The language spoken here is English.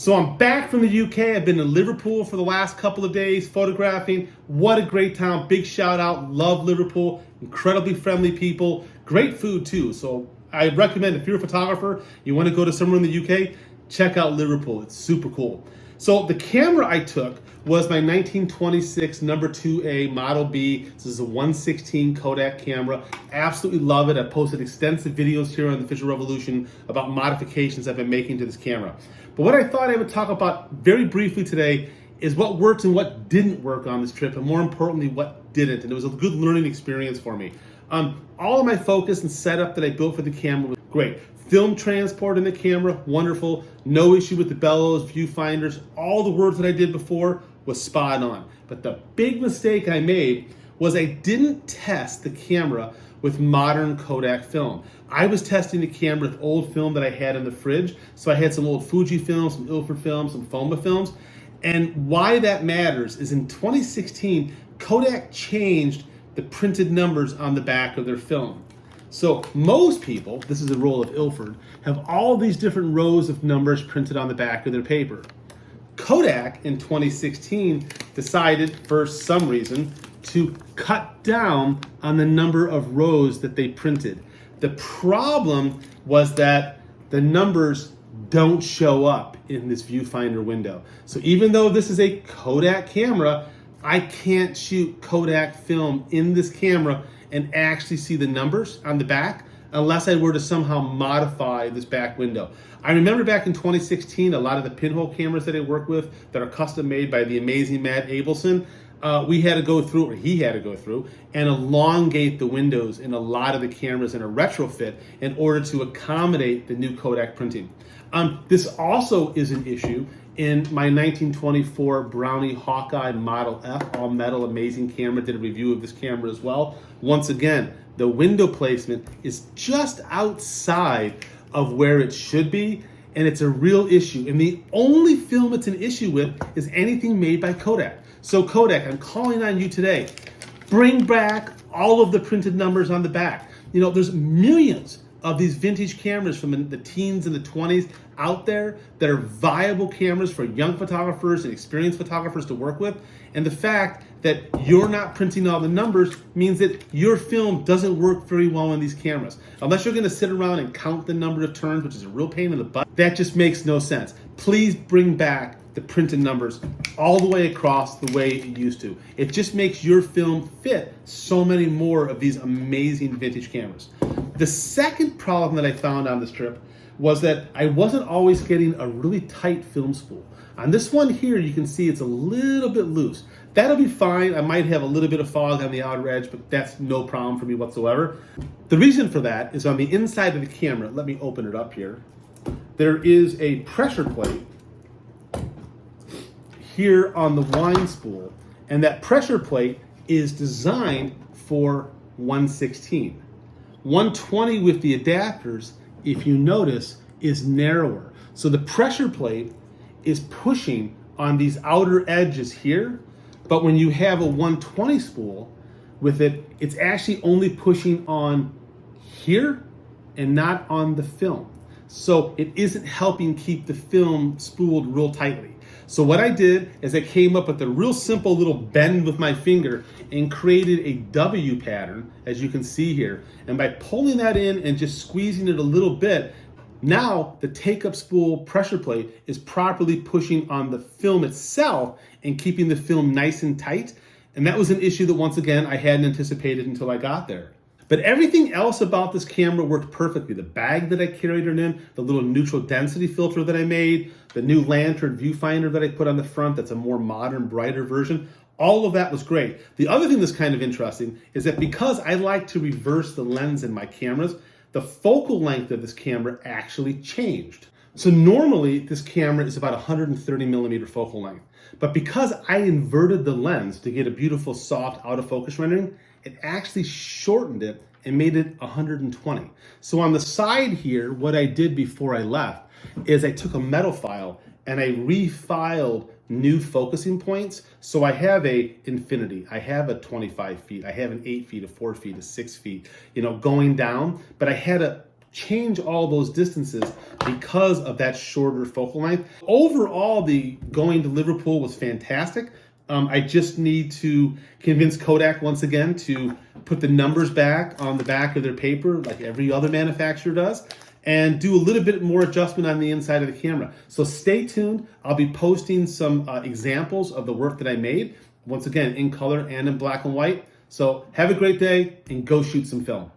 So I'm back from the UK. I've been in Liverpool for the last couple of days photographing. What a great town. Big shout out. Love Liverpool. Incredibly friendly people. Great food too. So I recommend if you're a photographer, you want to go to somewhere in the UK, check out Liverpool. It's super cool. So the camera I took was my 1926 number 2A Model B. This is a 1/16 Kodak camera. Absolutely love it. I posted extensive videos here on the Visual Revolution about modifications I've been making to this camera. But what I thought I would talk about very briefly today is what worked and what didn't work on this trip, and more importantly, what didn't. And it was a good learning experience for me. All of my focus and setup that I built for the camera was great. Film transport in the camera, wonderful. No issue with the bellows, viewfinders. All the work that I did before was spot on. But the big mistake I made was I didn't test the camera with modern Kodak film. I was testing the camera with old film that I had in the fridge. So I had some old Fuji films, some Ilford films, some Foma films. And why that matters is in 2016, Kodak changed the printed numbers on the back of their film. So most people, this is a roll of Ilford, have all these different rows of numbers printed on the back of their paper. Kodak in 2016 decided, for some reason, to cut down on the number of rows that they printed. The problem was that the numbers don't show up in this viewfinder window. So even though this is a Kodak camera, I can't shoot Kodak film in this camera and actually see the numbers on the back unless I were to somehow modify this back window. I remember back in 2016, a lot of the pinhole cameras that I work with that are custom made by the amazing Matt Abelson, we had to go through, or he had to go through, and elongate the windows in a lot of the cameras in a retrofit in order to accommodate the new Kodak printing. This also is an issue in my 1924 Brownie Hawkeye Model F, all metal, amazing camera. Did a review of this camera as well. Once again, the window placement is just outside of where it should be, and it's a real issue. And the only film it's an issue with is anything made by Kodak. So Kodak, I'm calling on you today. Bring back all of the printed numbers on the back. You know, there's millions of these vintage cameras from the teens and the 20s out there that are viable cameras for young photographers and experienced photographers to work with. And the fact that you're not printing all the numbers means that your film doesn't work very well on these cameras. Unless you're gonna sit around and count the number of turns, which is a real pain in the butt, that just makes no sense. Please bring back the printed numbers all the way across the way it used to. It just makes your film fit so many more of these amazing vintage cameras. The second problem that I found on this trip was that I wasn't always getting a really tight film spool. On this one here, you can see it's a little bit loose. That'll be fine. I might have a little bit of fog on the outer edge, but that's no problem for me whatsoever. The reason for that is on the inside of the camera, let me open it up here, there is a pressure plate here on the wind spool, and that pressure plate is designed for 1/16. 120 with the adapters, if you notice, is narrower. So the pressure plate is pushing on these outer edges here, but when you have a 120 spool with it, it's actually only pushing on here and not on the film. So it isn't helping keep the film spooled real tightly. So what I did is I came up with a real simple little bend with my finger and created a W pattern, as you can see here. And by pulling that in and just squeezing it a little bit, now the take-up spool pressure plate is properly pushing on the film itself and keeping the film nice and tight. And that was an issue that, once again, I hadn't anticipated until I got there. But everything else about this camera worked perfectly. The bag that I carried it in, the little neutral density filter that I made, the new lantern viewfinder that I put on the front that's a more modern, brighter version, all of that was great. The other thing that's kind of interesting is that because I like to reverse the lens in my cameras, the focal length of this camera actually changed. So normally this camera is about 130 millimeter focal length. But because I inverted the lens to get a beautiful soft out of focus rendering, it actually shortened it and made it 120. So on the side here, what I did before I left is I took a metal file and I refiled new focusing points. So I have a infinity, I have a 25 feet, I have an 8 feet, a 4 feet, a 6 feet, going down, but I had to change all those distances because of that shorter focal length. Overall, the going to Liverpool was fantastic. I just need to convince Kodak once again to put the numbers back on the back of their paper like every other manufacturer does, and do a little bit more adjustment on the inside of the camera. So stay tuned. I'll be posting some examples of the work that I made, once again, in color and in black and white. So have a great day and go shoot some film.